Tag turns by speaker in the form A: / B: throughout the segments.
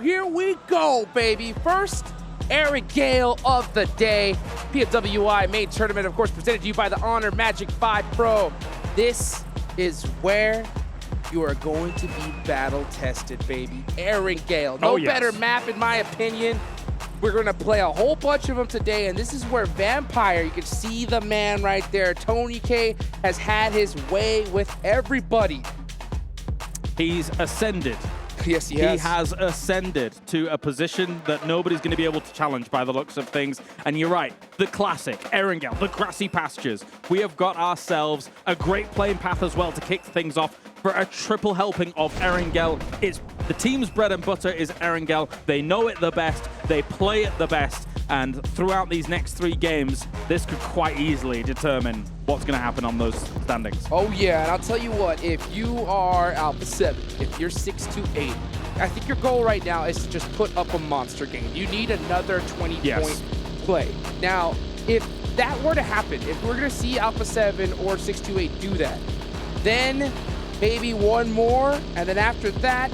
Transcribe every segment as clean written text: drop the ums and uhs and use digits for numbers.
A: here we go, baby. First, Eric Gale of the day. PMWI main tournament, of course, presented to you by the Honor Magic 5 Pro. This is where you are going to be battle tested, baby. Eric Gale. No better map, in my opinion. We're going to play a whole bunch of them today, and this is where Vampire, you can see the man right there. Tony K has had his way with everybody.
B: He's ascended.
A: Yes, he has.
B: He has ascended to a position that nobody's going to be able to challenge by the looks of things. And you're right, the classic, Erangel, the grassy pastures. We have got ourselves a great playing path as well to kick things off for a triple helping of Erangel. It's the team's bread and butter is Erangel. They know it the best, they play it the best, and throughout these next 3 games, this could quite easily determine what's going to happen on those standings.
A: Oh yeah, and I'll tell you what, if you are Alpha 7, if you're 6-8, I think your goal right now is to just put up a monster game. You need another 20-point play. Now, if that were to happen, if we're going to see Alpha 7 or 6-8 do that, then maybe one more, and then after that,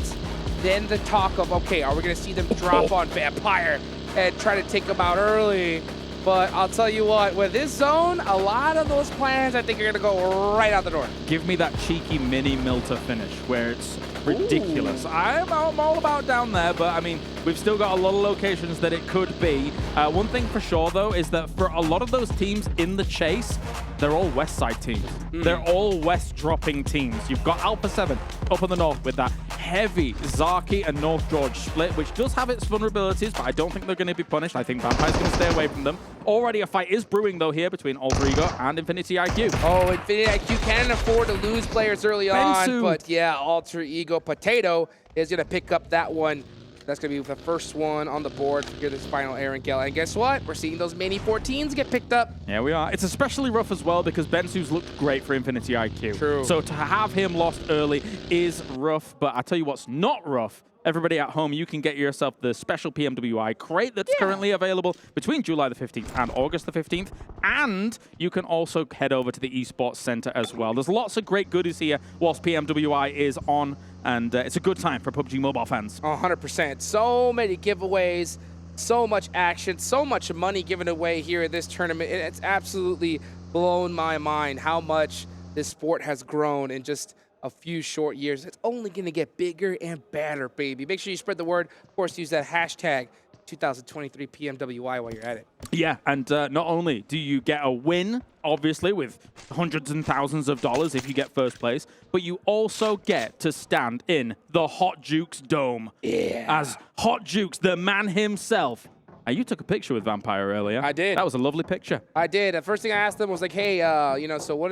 A: then the talk of, okay, are we going to see them drop on Vampire and try to take them out early? But I'll tell you what, with this zone, a lot of those plans, I think, are going to go right out the door.
B: Give me that cheeky mini Milta finish where it's ridiculous. I'm all about down there, but I mean, we've still got a lot of locations that it could be. One thing for sure, though, is that for a lot of those teams in the chase, they're all west side teams. They're all west dropping teams. You've got Alpha 7 up in the north with that heavy Zaki and North George split, which does have its vulnerabilities, but I don't think they're going to be punished. I think Vampire's going to stay away from them. Already a fight is brewing, though, here between Alter Ego and Infinity IQ.
A: Oh, Infinity IQ can't afford to lose players early on, but yeah, Alter Ego Potato is going to pick up that one. That's going to be the first one on the board for this final Erangel. And guess what? We're seeing those mini 14s get picked up.
B: Yeah, we are. It's especially rough as well because Bensu's looked great for Infinity IQ.
A: True.
B: So to have him lost early is rough, but I tell you what's not rough. Everybody at home, you can get yourself the special PMWI crate that's currently available between July the 15th and August the 15th. And you can also head over to the Esports Center as well. There's lots of great goodies here whilst PMWI is on. And it's a good time for PUBG Mobile fans.
A: 100%. So many giveaways, so much action, so much money given away here at this tournament. And it's absolutely blown my mind how much this sport has grown in just a few short years. It's only going to get bigger and better, baby. Make sure you spread the word. Of course, use that hashtag 2023 PMWI while you're at it.
B: Yeah, and not only do you get a win, obviously, with hundreds and thousands of dollars if you get first place, but you also get to stand in the Hot Jukes Dome.
A: Yeah.
B: As Hot Jukes, the man himself. You took a picture with Vampire earlier.
A: I did.
B: That was a lovely picture.
A: I did. The first thing I asked them was like, hey, you know, so what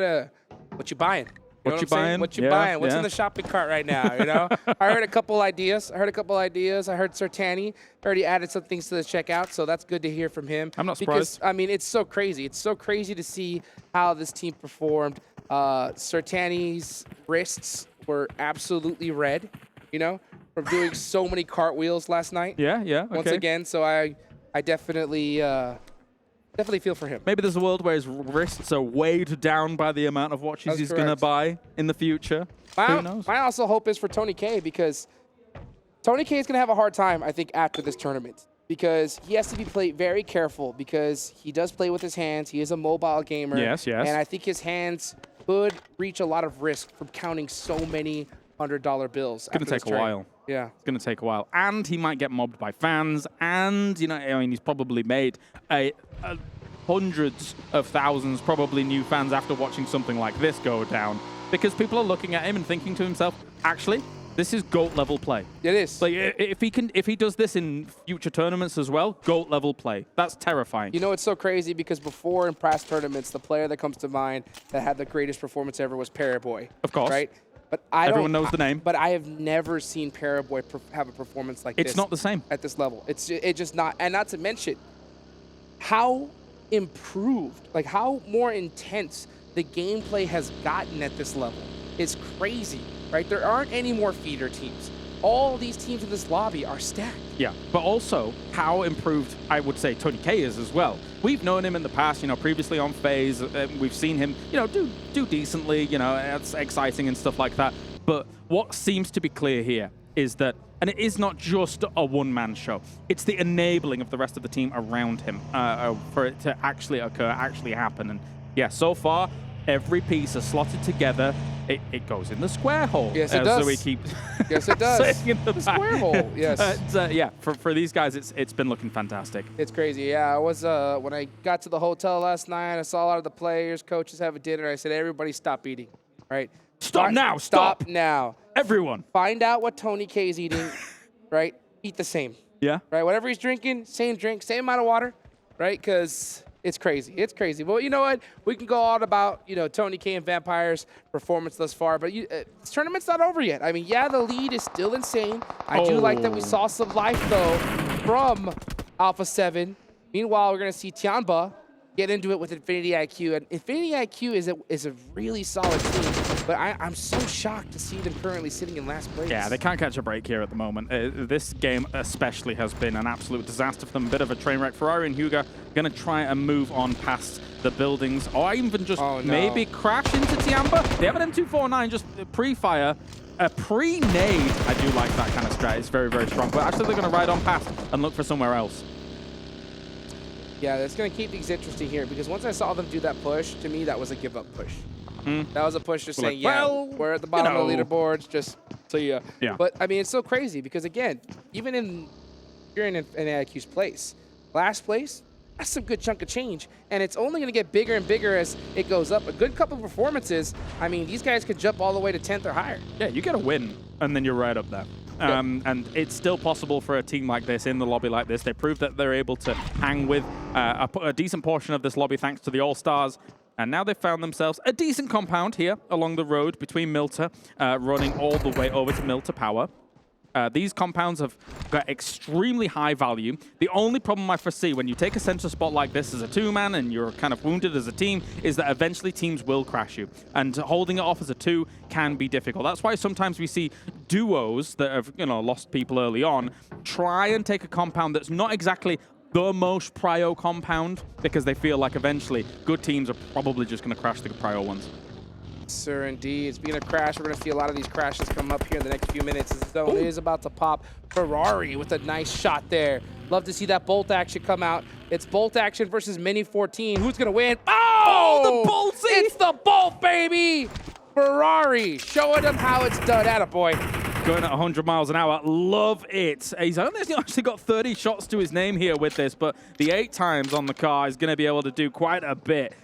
A: you buying?
B: What you buying?
A: What you buying? What's in the shopping cart right now, you know? I heard a couple ideas. I heard Sertani. Already added some things to the checkout, so that's good to hear from him.
B: I'm not surprised.
A: Because, I mean, it's so crazy. It's so crazy to see how this team performed. Sertani's wrists were absolutely red, you know, from doing so many cartwheels last night.
B: Yeah, okay.
A: Once again, so I definitely... definitely feel for him.
B: Maybe there's a world where his wrists are weighed down by the amount of watches he's going to buy in the future. Who knows?
A: My also hope is for Tony K, because Tony K is going to have a hard time, I think, after this tournament, because he has to be played very careful because he does play with his hands. He is a mobile gamer.
B: Yes.
A: And I think his hands could reach a lot of risk from counting so many $100 bills.
B: It's going to take a while.
A: Yeah.
B: It's going to take a while. And he might get mobbed by fans. And, you know, I mean, he's probably made hundreds of thousands, probably new fans after watching something like this go down. Because people are looking at him and thinking to himself, actually, this is GOAT level play.
A: It is.
B: Like, if he does this in future tournaments as well, GOAT level play. That's terrifying.
A: You know, it's so crazy because before in past tournaments, the player that comes to mind that had the greatest performance ever was Paraboy.
B: Of course.
A: Right? But
B: everyone knows the name.
A: But I have never seen Paraboy have a performance like this.
B: It's not the same.
A: At this level. It's just not. And not to mention how improved, like how more intense the gameplay has gotten at this level. It's crazy, right? There aren't any more feeder teams. All these teams in this lobby are stacked.
B: Yeah, but also how improved, I would say, Tony K is as well. We've known him in the past, you know, previously on FaZe. We've seen him, you know, do decently, you know, it's exciting and stuff like that. But what seems to be clear here is that, and it is not just a one-man show, it's the enabling of the rest of the team around him for it to actually occur, actually happen. And yeah, so far, every piece is slotted together. It goes in the square hole.
A: Yes, it does.
B: So we keep
A: yes, it does.
B: saying in the
A: square hole, yes.
B: Yeah, for these guys, it's been looking fantastic.
A: It's crazy. Yeah, I was when I got to the hotel last night, I saw a lot of the players, coaches having dinner. I said, everybody stop eating, right?
B: Stop now, stop
A: now.
B: Everyone.
A: Find out what Tony K is eating, right? Eat the same.
B: Yeah.
A: Right, whatever he's drinking, same drink, same amount of water, right? Because it's crazy. It's crazy. But you know what? We can go on about, you know, Tony K and Vampire's performance thus far, but this tournament's not over yet. I mean, yeah, the lead is still insane. I do like that we saw some life, though, from Alpha 7. Meanwhile, we're going to see Tianba get into it with Infinity IQ. And Infinity IQ is a really solid team, but I'm so shocked to see them currently sitting in last place.
B: Yeah, they can't catch a break here at the moment. This game especially has been an absolute disaster for them. A bit of a train wreck. Ferrari and Hugo going to try and move on past the buildings, or even just maybe crash into Tiamba. They have an M249 just pre-fire. A pre-nade, I do like that kind of strat. It's very, very strong. But actually, they're going to ride on past and look for somewhere else.
A: Yeah, that's going to keep things interesting here, because once I saw them do that push, to me, that was a give-up push. That was a push just saying, well, we're at the bottom of the leaderboards, just so yeah. But, I mean, it's so crazy, because, again, even in you're in IQ's place, last place, that's some good chunk of change, and it's only going to get bigger and bigger as it goes up. A good couple of performances, I mean, these guys could jump all the way to 10th or higher. Yeah,
B: you get a win, and then you're right up there. And it's still possible for a team like this, in the lobby like this. They proved that they're able to hang with a decent portion of this lobby thanks to the All-Stars. And now they've found themselves a decent compound here along the road between Milta, running all the way over to Milta Power. These compounds have got extremely high value. The only problem I foresee when you take a center spot like this as a two-man and you're kind of wounded as a team is that eventually teams will crash you. And holding it off as a two can be difficult. That's why sometimes we see duos that have, you know, lost people early on try and take a compound that's not exactly the most prio compound, because they feel like eventually good teams are probably just going to crash the prio ones.
A: Sir, indeed. Speaking of crash, we're going to see a lot of these crashes come up here in the next few minutes. The zone is about to pop. Ferrari with a nice shot there. Love to see that bolt action come out. It's bolt action versus Mini 14. Who's going to win? Oh,
B: the boltsy!
A: It's the bolt, baby! Ferrari showing them how it's done. Attaboy.
B: Going at 100 miles an hour. Love it. He's only actually got 30 shots to his name here with this, but the 8 times on the car is going to be able to do quite a bit.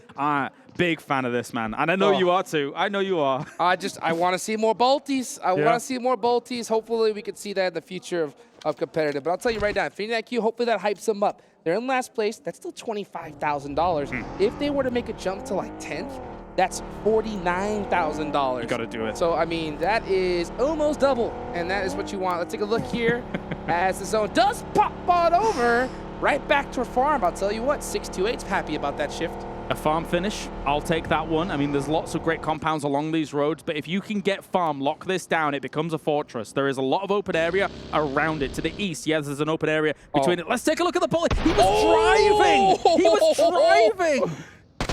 B: Big fan of this, man. And I know you are too. I know you are.
A: I want to see more bolties. I want to see more bolties. Hopefully we can see that in the future of competitive. But I'll tell you right now, Infinity IQ, hopefully that hypes them up. They're in last place. That's still $25,000. If they were to make a jump to like 10th, that's $49,000.
B: You got to do it.
A: So, I mean, that is almost double. And that is what you want. Let's take a look here as the zone does pop on over right back to a farm. I'll tell you what, 628's happy about that shift.
B: A farm finish, I'll take that one. I mean, there's lots of great compounds along these roads, but if you can get farm, lock this down, it becomes a fortress. There is a lot of open area around it. To the east, yes, there's an open area between it. Let's take a look at the bullet. He was driving! He was driving!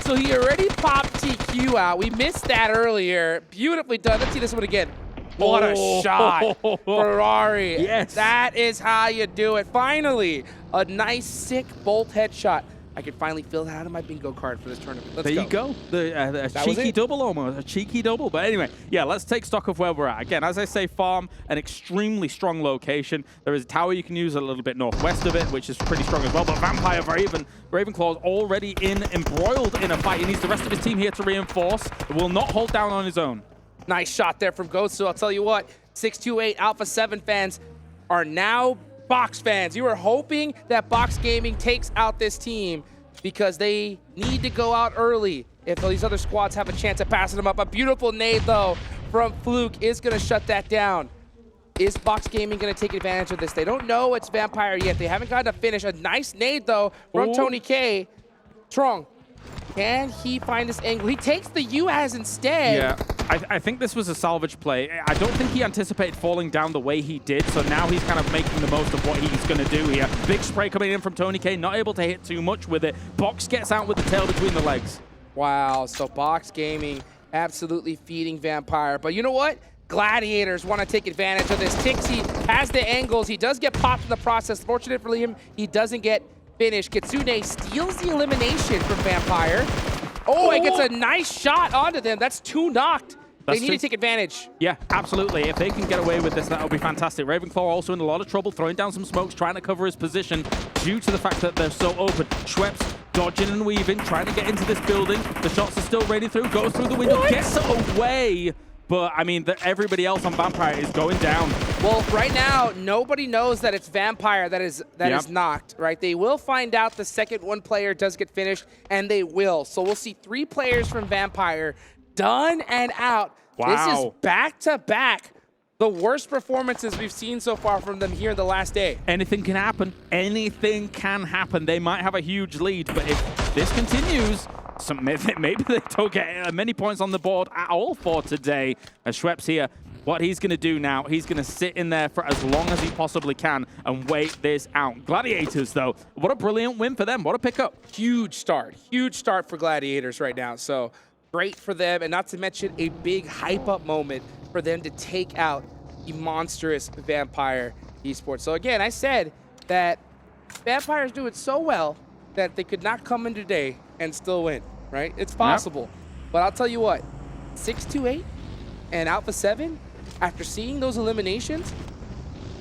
A: So he already popped TQ out. We missed that earlier. Beautifully done. Let's see this one again. What a shot. Ferrari.
B: Yes.
A: That is how you do it. Finally, a nice, sick bolt headshot. I can finally fill that out of my bingo card for this tournament. Let's go.
B: There you go. A cheeky double almost. A cheeky double. But anyway, yeah, let's take stock of where we're at. Again, as I say, farm, an extremely strong location. There is a tower you can use a little bit northwest of it, which is pretty strong as well. But Vampire Ravenclaw's already embroiled in a fight. He needs the rest of his team here to reinforce. Will not hold down on his own.
A: Nice shot there from Goatsu. I'll tell you what, 628 Alpha 7 fans are now Box fans. You were hoping that Box Gaming takes out this team because they need to go out early if these other squads have a chance at passing them up. A beautiful nade, though, from Flux is going to shut that down. Is Box Gaming going to take advantage of this? They don't know it's Vampire yet. They haven't gotten to finish. A nice nade, though, from Tony K. Trong, can he find this angle? He takes the UAS instead.
B: Yeah, I think this was a salvage play. I don't think he anticipated falling down the way he did, so now he's kind of making the most of what he's going to do here. Big spray coming in from Tony K, not able to hit too much with it. Box gets out with the tail between the legs.
A: Wow, so Box Gaming absolutely feeding Vampire. But you know what? Gladiators want to take advantage of this. Tixie has the angles. He does get popped in the process. Fortunate for him, he doesn't get finished. Kitsune steals the elimination from Vampire. Oh, it gets a nice shot onto them. That's 2 knocked. They need to take advantage.
B: Yeah, absolutely. If they can get away with this, that would be fantastic. Ravenclaw also in a lot of trouble, throwing down some smokes, trying to cover his position due to the fact that they're so open. Schweppes dodging and weaving, trying to get into this building. The shots are still raining through, goes through the window, gets away. But, I mean, everybody else on Vampire is going down.
A: Well, right now, nobody knows that it's Vampire that is knocked, right? They will find out the second one player does get finished, and they will. So we'll see 3 players from Vampire done and out.
B: Wow.
A: This is back-to-back the worst performances we've seen so far from them here in the last day.
B: Anything can happen. Anything can happen. They might have a huge lead, but if this continues, maybe they don't get many points on the board at all for today. As Schweppes here, what he's going to do now, he's going to sit in there for as long as he possibly can and wait this out. Gladiators, though, what a brilliant win for them. What a pickup.
A: Huge start for Gladiators right now. So great for them, and not to mention a big hype-up moment for them to take out the monstrous Vampire Esports. So again, I said that Vampire's doing so well that they could not come in today and still win, right? It's possible. Yep. But I'll tell you what, 6-2-8 and Alpha 7, after seeing those eliminations,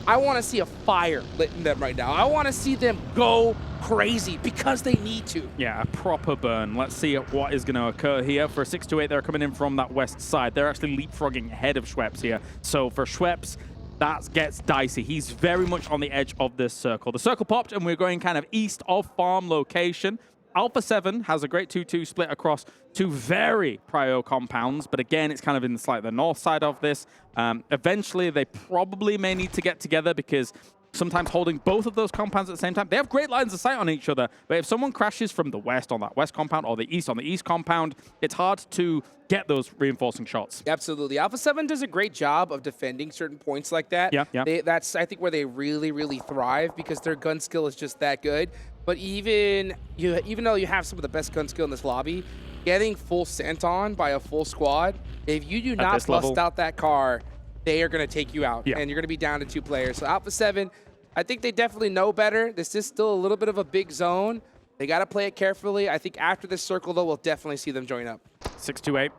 A: I want to see a fire lit in them right now. I want to see them go crazy because they need to.
B: Yeah, a proper burn. Let's see what is going to occur here. For 6-2-8, they're coming in from that west side. They're actually leapfrogging ahead of Schweppes here. So for Schweppes, that gets dicey. He's very much on the edge of this circle. The circle popped, and we're going kind of east of farm location. Alpha 7 has a great 2-2 split across 2 very prio compounds, but again, it's kind of in the north side of this. Eventually, they probably may need to get together because sometimes holding both of those compounds at the same time, they have great lines of sight on each other, but if someone crashes from the west on that west compound or the east on the east compound, it's hard to get those reinforcing shots.
A: Absolutely. Alpha 7 does a great job of defending certain points like that.
B: Yeah.
A: That's, I think, where they really, really thrive because their gun skill is just that good. But even though you have some of the best gun skill in this lobby, getting full sent on by a full squad, if you do not bust out that car, they are going to take you out, and you're going to be down to 2 players. So Alpha 7, I think they definitely know better. This is still a little bit of a big zone. They got to play it carefully. I think after this circle, though, we'll definitely see them join up.
B: 6-2-8,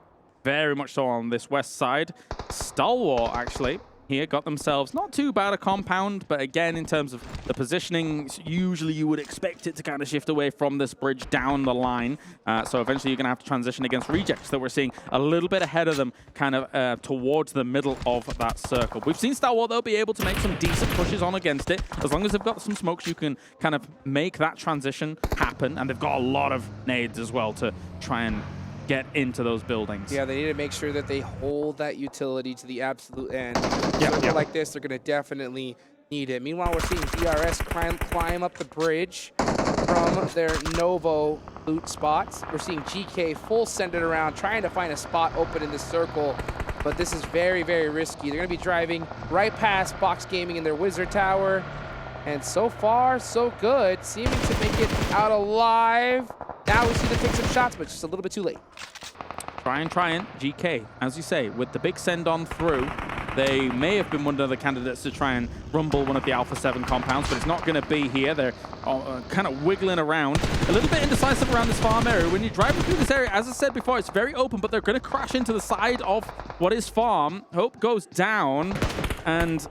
B: very much so on this west side. Stalwart, actually, here got themselves not too bad a compound, but again, in terms of the positioning, usually you would expect it to kind of shift away from this bridge down the line. So eventually you're going to have to transition against Rejects that we're seeing a little bit ahead of them, kind of towards the middle of that circle. We've seen Stalwart, though, be able to make some decent pushes on against it. As long as they've got some smokes, you can kind of make that transition happen. And they've got a lot of nades as well to try and get into those buildings.
A: Yeah, they need to make sure that they hold that utility to the absolute end. Circle like this, they're going to definitely need it. Meanwhile, we're seeing DRS climb up the bridge from their Novo loot spots. We're seeing GK full send it around, trying to find a spot open in this circle, but this is very, very risky. They're going to be driving right past Box Gaming in their Wizard Tower, and so far, so good, seeming to make it out alive. Now we see them take some shots, but just a little bit too late.
B: Trying. GK, as you say, with the big send-on through, they may have been one of the candidates to try and rumble one of the Alpha 7 compounds, but it's not going to be here. They're kind of wiggling around. A little bit indecisive around this farm area. When you're driving through this area, as I said before, it's very open, but they're going to crash into the side of what is farm. Hope goes down, and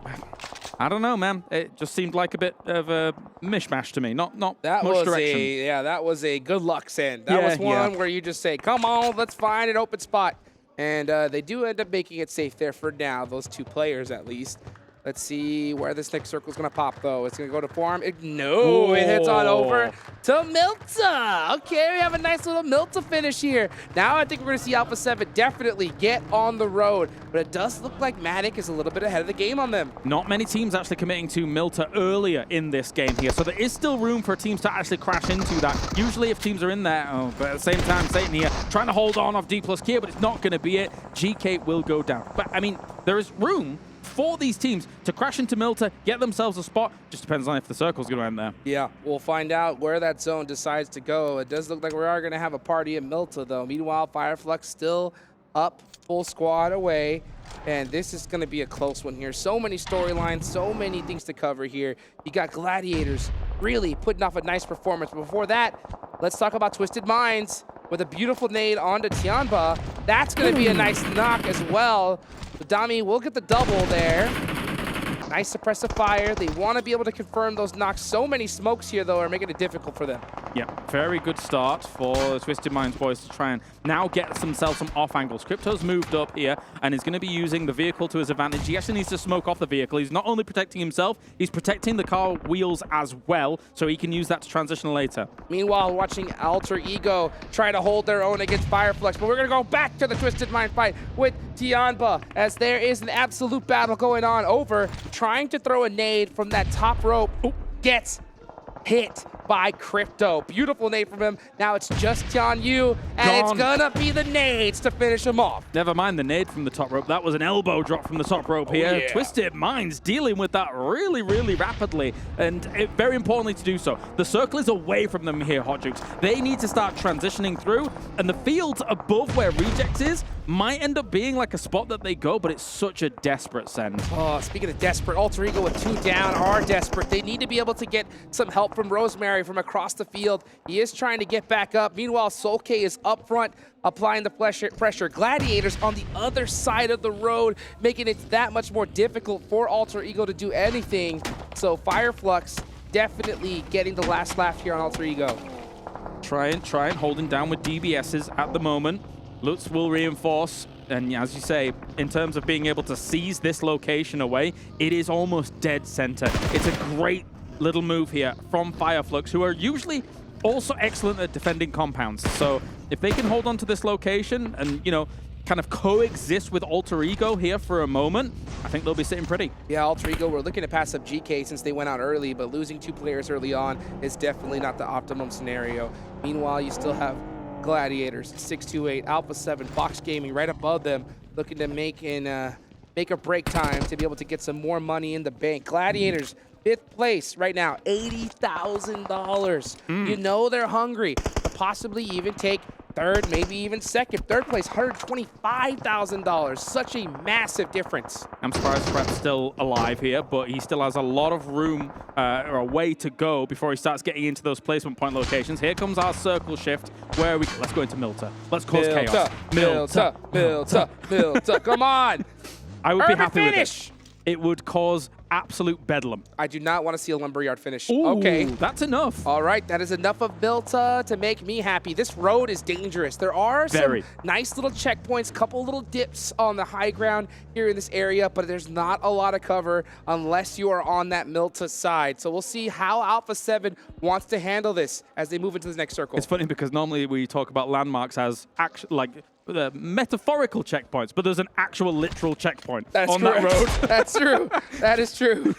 B: I don't know, man. It just seemed like a bit of a mishmash to me. Not
A: that
B: much
A: was
B: direction.
A: That was a good luck send. That was one where you just say, come on, let's find an open spot. And they do end up making it safe there for now, those 2 players at least. Let's see where this next circle is going to pop, though. It's going to go to farm. No, it hits on over to Milta. Okay, we have a nice little Milta finish here. Now I think we're going to see Alpha 7 definitely get on the road, but it does look like Matic is a little bit ahead of the game on them.
B: Not many teams actually committing to Milta earlier in this game here, so there is still room for teams to actually crash into that. Usually if teams are in there, but at the same time, Satan here trying to hold on off D plus Kia, but it's not going to be it. GK will go down. But, I mean, there is room for these teams to crash into Milta, get themselves a spot. Just depends on if the circle's going to end there.
A: Yeah, we'll find out where that zone decides to go. It does look like we are going to have a party in Milta, though. Meanwhile, Flux still up, full squad away. And this is going to be a close one here. So many storylines, so many things to cover here. You got Gladiators really putting off a nice performance. But before that, let's talk about Twisted Minds with a beautiful nade onto Tianba. That's going to be a nice knock as well. Dami will get the double there. Nice suppressive fire. They want to be able to confirm those knocks. So many smokes here, though, are making it difficult for them.
B: Yeah, very good start for the Twisted Minds boys to try and now get themselves some off angles. Crypto's moved up here and is going to be using the vehicle to his advantage. He actually needs to smoke off the vehicle. He's not only protecting himself, he's protecting the car wheels as well, so he can use that to transition later.
A: Meanwhile, watching Alter Ego try to hold their own against Fireflux, but we're going to go back to the Twisted Mind fight with Tianba, as there is an absolute battle going on over trying to throw a nade from that top rope. Gets hit by Crypto. Beautiful nade from him. Now it's just Tian Yu, and it's gonna be the nades to finish him off.
B: Never mind the nade from the top rope. That was an elbow drop from the top rope here.
A: Yeah.
B: Twisted Minds dealing with that really, really rapidly, and very importantly to do so. The circle is away from them here, Hot Jukes. They need to start transitioning through, and the field above where Rejects is might end up being like a spot that they go, but it's such a desperate send.
A: Oh, speaking of desperate, Alter Ego with 2 down are desperate. They need to be able to get some help from Rosemary from across the field. He is trying to get back up. Meanwhile, Solke is up front, applying the pressure. Gladiators on the other side of the road, making it that much more difficult for Alter Ego to do anything. So Fireflux definitely getting the last laugh here on Alter Ego.
B: Trying, holding down with DBSs at the moment. Lutz will reinforce, and as you say, in terms of being able to seize this location away, it is almost dead center. It's a great little move here from Fireflux, who are usually also excellent at defending compounds. So if they can hold on to this location and, you know, kind of coexist with Alter Ego here for a moment, I think they'll be sitting pretty. Yeah,
A: Alter Ego, we're looking to pass up GK since they went out early, but losing 2 players early on is definitely not the optimum scenario. Meanwhile, you still have Gladiators, 628, Alpha 7, Fox Gaming right above them, looking to make a break time to be able to get some more money in the bank. Gladiators, 5th place right now, $80,000. You know they're hungry to possibly even take 3rd, maybe even 2nd. 3rd place, $125,000. Such a massive difference.
B: I'm surprised Prep's still alive here, but he still has a lot of room or a way to go before he starts getting into those placement point locations. Here comes our circle shift where let's go into Milta. Let's cause chaos.
A: Milta. Come on.
B: I would be happy with it. It would cause absolute bedlam.
A: I do not want to see a lumberyard finish.
B: Ooh,
A: okay.
B: That's enough.
A: All right, that is enough of Milta to make me happy. This road is dangerous. There are some nice little checkpoints, couple little dips on the high ground here in this area, but there's not a lot of cover unless you are on that Milta side. So we'll see how Alpha 7 wants to handle this as they move into the next circle.
B: It's funny because normally we talk about landmarks as the metaphorical checkpoints, but there's an actual literal checkpoint on that road.
A: That's true. That is true.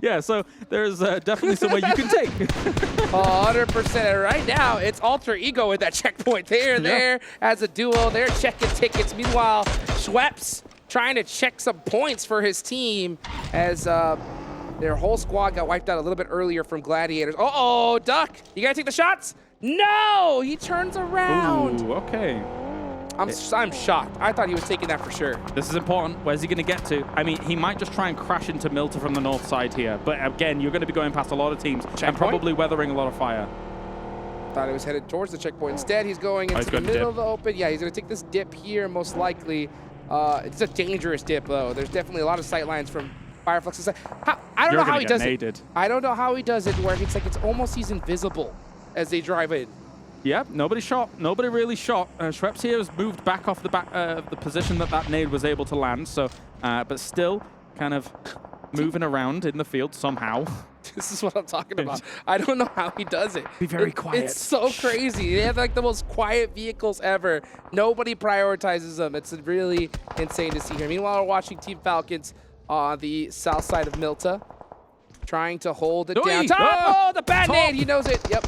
B: Yeah, so there's definitely somewhere you can take.
A: 100%. Right now, it's Alter Ego with that checkpoint. They're there as a duo. They're checking tickets. Meanwhile, Schweppes trying to check some points for his team as their whole squad got wiped out a little bit earlier from Gladiators. Uh-oh, Duck. You got to take the shots? No! He turns around.
B: Ooh, okay.
A: I'm shocked. I thought he was taking that for sure.
B: This is important. Where's he going to get to? I mean, he might just try and crash into Milta from the north side here. But again, you're going to be going past a lot of teams and probably weathering a lot of fire.
A: Thought he was headed towards the checkpoint. Instead, he's going into the middle of the open. Yeah, he's going to take this dip here, most likely. It's a dangerous dip, though. There's definitely a lot of sight lines from Fireflux's side. I don't know how he does it. I don't know how he does it where it's like it's almost he's invisible as they drive in.
B: Yeah, nobody shot. Nobody really shot. Schweppes here has moved back off the the position that nade was able to land. So, but still kind of moving around in the field somehow.
A: This is what I'm talking about. I don't know how he does it.
B: Be very quiet.
A: It's so crazy. They have like the most quiet vehicles ever. Nobody prioritizes them. It's really insane to see here. Meanwhile, we're watching Team Falcons on the south side of Milta, trying to hold it down. Top! Oh, the bad nade. He knows it. Yep.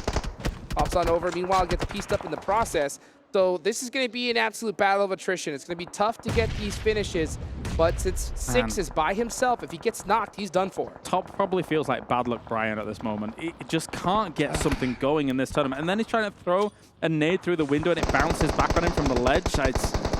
A: Pops on over. Meanwhile, gets pieced up in the process. So this is going to be an absolute battle of attrition. It's going to be tough to get these finishes, but since Six is by himself, if he gets knocked, he's done for.
B: Top probably feels like bad luck Brian at this moment. He just can't get something going in this tournament. And then he's trying to throw a nade through the window and it bounces back on him from the ledge.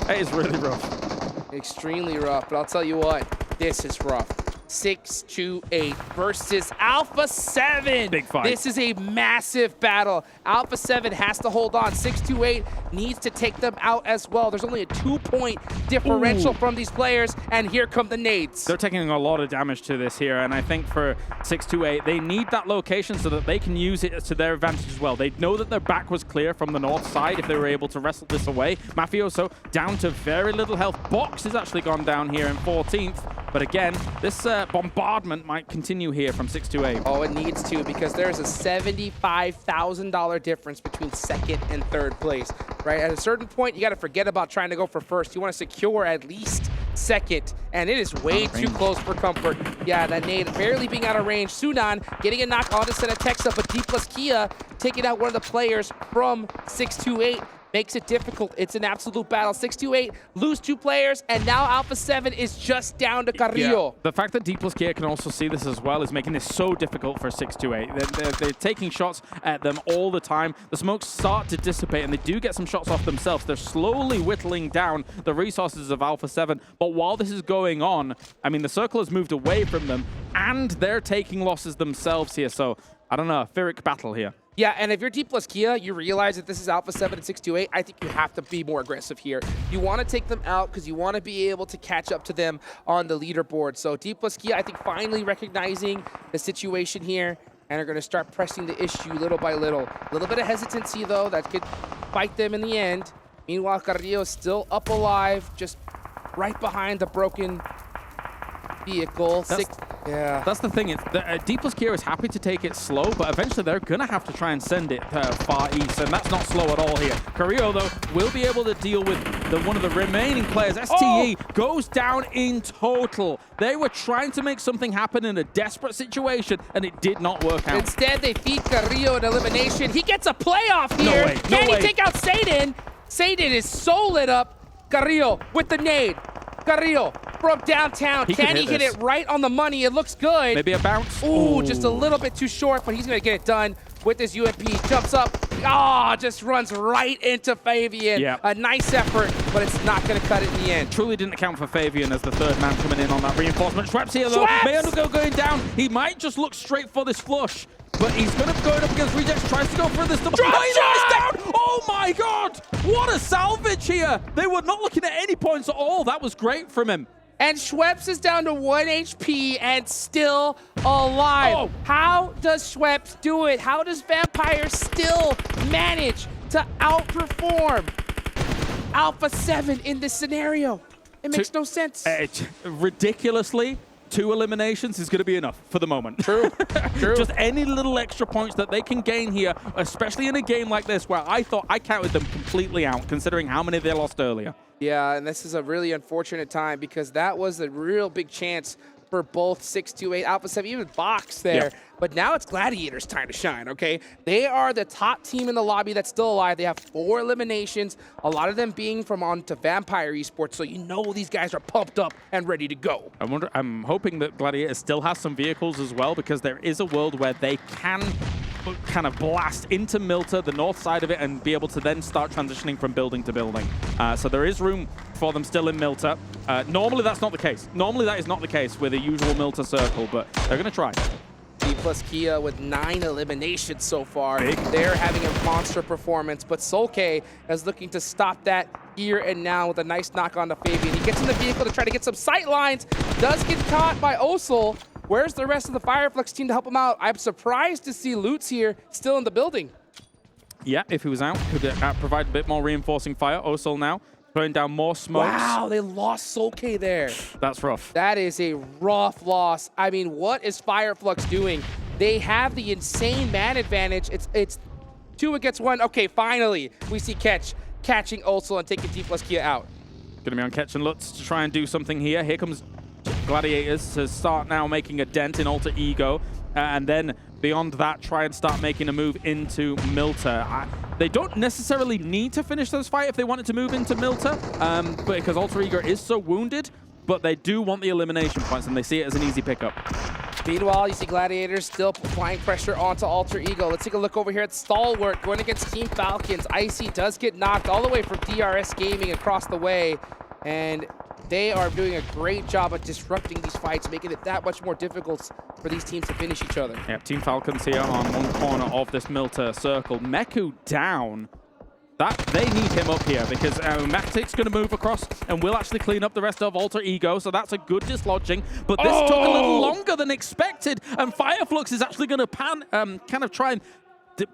B: It is really rough.
A: Extremely rough, but I'll tell you what, this is rough. 628 versus Alpha 7.
B: Big fight.
A: This is a massive battle. Alpha 7 has to hold on. 628 needs to take them out as well. There's only a 2-point differential from these players, and here come the nades.
B: They're taking a lot of damage to this here, and I think for 628, they need that location so that they can use it to their advantage as well. They know that their back was clear from the north side if they were able to wrestle this away. Mafioso down to very little health. Box has actually gone down here in 14th. But again, this bombardment might continue here from 628.
A: Oh, it needs to, because there's a $75,000 difference between second and third place, right? At a certain point, you got to forget about trying to go for first. You want to secure at least second, and it is way too close for comfort. Yeah, that nade barely being out of range. Sunan getting a knock on to send a text up, but D plus Kia taking out one of the players from 628. Makes it difficult. It's an absolute battle. 628 lose 2 players, and now Alpha 7 is just down to Carrillo.
B: Yeah. The fact that D plus Kia can also see this as well is making this so difficult for 628. They're taking shots at them all the time. The smokes start to dissipate, and they do get some shots off themselves. They're slowly whittling down the resources of Alpha 7. But while this is going on, I mean, the circle has moved away from them, and they're taking losses themselves here. So, I don't know, a Pyrrhic battle here.
A: Yeah, and if you're D plus Kia, you realize that this is Alpha 7 and 628. I think you have to be more aggressive here. You want to take them out because you want to be able to catch up to them on the leaderboard. So D plus Kia, I think, finally recognizing the situation here and are going to start pressing the issue little by little. A little bit of hesitancy, though, that could fight them in the end. Meanwhile, Carrillo is still up alive, just right behind the broken vehicle.
B: That's the thing. D plus Kia is happy to take it slow, but eventually they're going to have to try and send it far east, and that's not slow at all here. Carrillo, though, will be able to deal with one of the remaining players. STE goes down in total. They were trying to make something happen in a desperate situation, and it did not work out.
A: Instead, they feed Carrillo an elimination. He gets a playoff here.
B: No way.
A: Can he take out Satan? Satan is so lit up. Carrillo with the nade. Carrillo from downtown. Can he hit it right on the money? It looks good.
B: Maybe a bounce.
A: Ooh, just a little bit too short, but he's going to get it done with his UMP. Jumps up. Just runs right into Fabian.
B: Yeah.
A: A nice effort, but it's not going to cut it in the end.
B: Truly didn't account for Fabian as the third man coming in on that reinforcement. Schweppes here, though. Mayunugo going down. He might just look straight for this flush, but he's going to go up against Rejects. Tries to go for this double.
A: Drop shot!
B: Down. Oh my God! What a salvage here! They were not looking at any points at all. That was great from him.
A: And Schweppes is down to 1 HP and still alive.
B: Oh.
A: How does Schweppes do it? How does Vampire still manage to outperform Alpha 7 in this scenario? It makes no sense.
B: Ridiculously, 2 eliminations is going to be enough for the moment.
A: True.
B: Just any little extra points that they can gain here, especially in a game like this where I thought I counted them completely out, considering how many they lost earlier.
A: Yeah, and this is a really unfortunate time because that was a real big chance for both 628, Alpha 7, even Box there.
B: Yeah.
A: But now it's Gladiators' time to shine, okay? They are the top team in the lobby that's still alive. They have 4 eliminations, a lot of them being from onto Vampire Esports, so you know these guys are pumped up and ready to go.
B: I'm hoping that Gladiators still has some vehicles as well, because there is a world where they can kind of blast into Milta, the north side of it, and be able to then start transitioning from building to building. So there is room for them still in Milta. Normally that's not the case. Normally that is not the case with a usual Milta circle, but they're going to try.
A: D plus Kia with 9 eliminations so far.
B: Big.
A: They're having a monster performance, but Solke is looking to stop that here and now with a nice knock on to Fabian. He gets in the vehicle to try to get some sight lines, does get caught by Osel. Where's the rest of the Fireflux team to help him out? I'm surprised to see Lutz here still in the building.
B: Yeah, if he was out, could provide a bit more reinforcing fire. Osel now throwing down more smokes.
A: Wow, they lost Solke there.
B: That's rough.
A: That is a rough loss. I mean, what is Fireflux doing? They have the insane man advantage. It's 2 against 1. Okay, finally, we see catching Osel and taking D plus Kia out.
B: Gonna be on Ketch and Lutz to try and do something here. Here comes Gladiators to start now making a dent in Alter Ego, and then beyond that, try and start making a move into Milta. They don't necessarily need to finish this fight if they wanted to move into Milta, but because Alter Ego is so wounded, but they do want the elimination points, and they see it as an easy pickup.
A: Meanwhile, you see Gladiators still applying pressure onto Alter Ego. Let's take a look over here at Stalwart going against Team Falcons. Icy does get knocked all the way from DRS Gaming across the way, and they are doing a great job of disrupting these fights, making it that much more difficult for these teams to finish each other.
B: Yep, Team Falcons here on one corner of this Milta circle. Meku down. They need him up here because Matic's going to move across and will actually clean up the rest of Alter Ego, so that's a good dislodging. But this took a little longer than expected, and Fireflux is actually going to kind of try and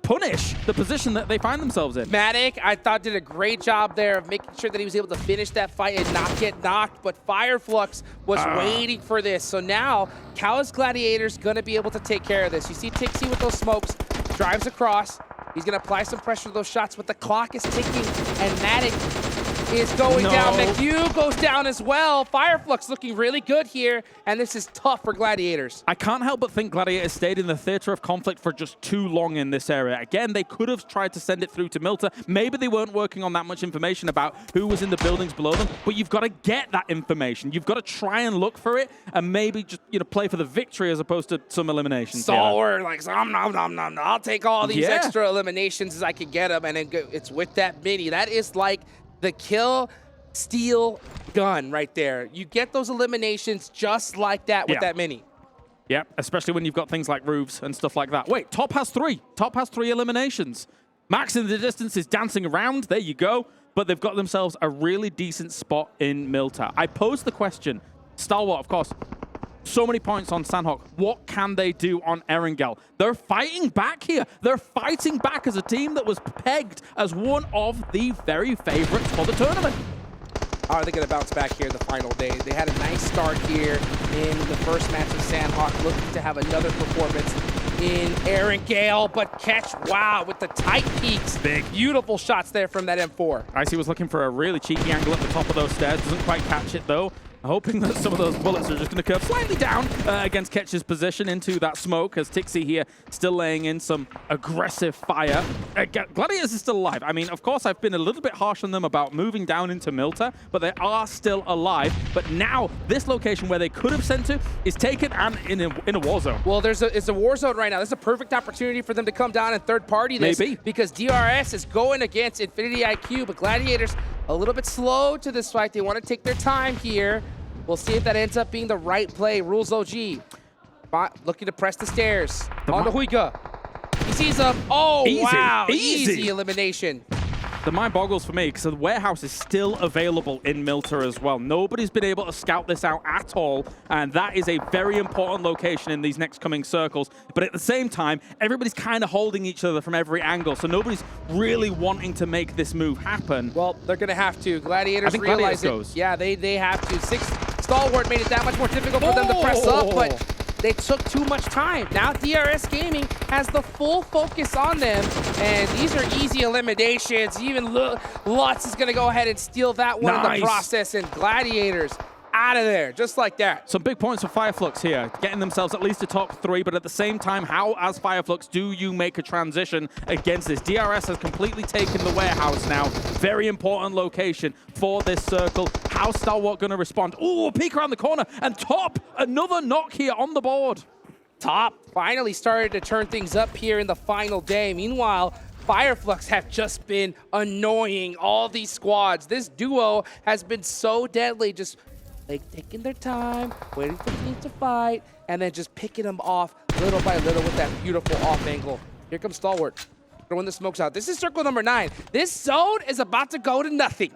B: punish the position that they find themselves in.
A: Matic, I thought, did a great job there of making sure that he was able to finish that fight and not get knocked, but Fireflux was waiting for this. So now, Chaos Gladiators going to be able to take care of this. You see Tixie with those smokes, drives across. He's going to apply some pressure to those shots, but the clock is ticking, and Matic is going down. McHugh goes down as well. Fireflux looking really good here, and this is tough for Gladiators.
B: I can't help but think Gladiators stayed in the theater of conflict for just too long in this area. Again, they could have tried to send it through to Milta. Maybe they weren't working on that much information about who was in the buildings below them, but you've got to get that information. You've got to try and look for it, and maybe just play for the victory as opposed to some eliminations.
A: Stalwart, like, I'll take all these extra eliminations as I can get them, and then it's with that mini. That is like the kill steal gun right there. You get those eliminations just like that with that mini.
B: Yeah, especially when you've got things like roofs and stuff like that. Wait, Top has 3. Top has 3 eliminations. Max in the distance is dancing around. There you go. But they've got themselves a really decent spot in Milta. I posed the question. Stalwart, of course, so many points on Sandhawk. What can they do on Erangel? They're fighting back here. They're fighting back as a team that was pegged as one of the very favorites for the tournament.
A: Are they going to bounce back here in the final day? They had a nice start here in the first match of Sandhawk, looking to have another performance in Erangel, but catch, wow, with the tight peaks. Big, beautiful shots there from that M4.
B: Icy was looking for a really cheeky angle at the top of those stairs. Doesn't quite catch it, though. Hoping that some of those bullets are just going to curve slightly down against Ketch's position into that smoke, as Tixie here still laying in some aggressive fire. Gladiators is still alive. I mean, of course, I've been a little bit harsh on them about moving down into Milta, but they are still alive. But now, this location where they could have sent to is taken and in a war zone.
A: Well, it's a war zone right now. This is a perfect opportunity for them to come down and third party this.
B: Maybe.
A: Because DRS is going against Infinity IQ, but Gladiators a little bit slow to this fight. They want to take their time here. We'll see if that ends up being the right play. Rules OG. Looking to press the stairs. On the Huiga. He sees him. Oh,
B: easy,
A: wow.
B: easy.
A: Easy elimination.
B: The mind boggles for me because the warehouse is still available in Milta as well. Nobody's been able to scout this out at all, and that is a very important location in these next coming circles. But at the same time, everybody's kind of holding each other from every angle, so nobody's really wanting to make this move happen.
A: Well, they're going to have to. Gladiators
B: I think
A: realize
B: Gladiators
A: it.
B: goes.
A: Yeah, they have to. Stalwart made it that much more difficult for them to press up, but they took too much time. Now DRS Gaming has the full focus on them, and these are easy eliminations. Even Lutz is going to go ahead and steal that one in the process, and Gladiators out of there, just like that.
B: Some big points for Fireflux here, getting themselves at least a top 3, but at the same time, how, as Fireflux, do you make a transition against this? DRS has completely taken the warehouse now. Very important location for this circle. How's Stalwart going to respond? Oh, a peek around the corner, and Top, another knock here on the board.
A: Top finally started to turn things up here in the final day. Meanwhile, Fireflux have just been annoying all these squads. This duo has been so deadly, just taking their time, waiting for teams to fight, and then just picking them off little by little with that beautiful off angle. Here comes Stalwart, throwing the smokes out. This is circle number 9. This zone is about to go to nothing.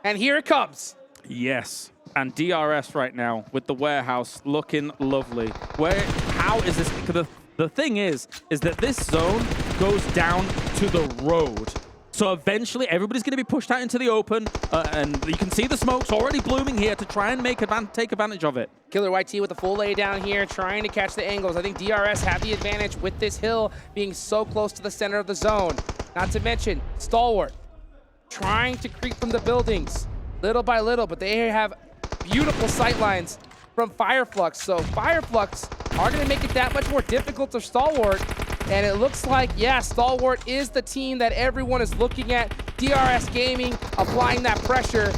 A: And here it comes.
B: Yes, and DRS right now with the warehouse looking lovely. How is this? The thing is that this zone goes down to the road. So eventually, everybody's going to be pushed out into the open, and you can see the smoke's already blooming here to try and take advantage of it.
A: Killer YT with the full lay down here, trying to catch the angles. I think DRS have the advantage with this hill being so close to the center of the zone. Not to mention, Stalwart trying to creep from the buildings little by little, but they have beautiful sight lines from Fireflux. So Fireflux are going to make it that much more difficult to Stalwart. And it looks like, yeah, Stalwart is the team that everyone is looking at. DRS Gaming applying that pressure.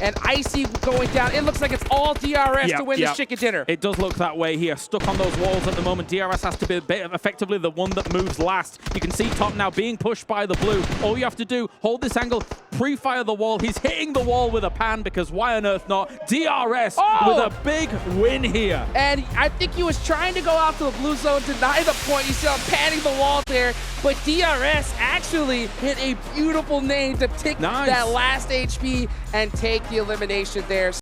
A: and Icy going down. It looks like it's all DRS to win this chicken dinner.
B: It does look that way here. Stuck on those walls at the moment. DRS has to be effectively the one that moves last. You can see Top now being pushed by the blue. All you have to do, hold this angle, pre-fire the wall. He's hitting the wall with a pan because why on earth not? DRS with a big win here.
A: And I think he was trying to go out to the blue zone, deny the point. You see him panning the wall there, but DRS actually hit a beautiful name to take that last HP and take the elimination there.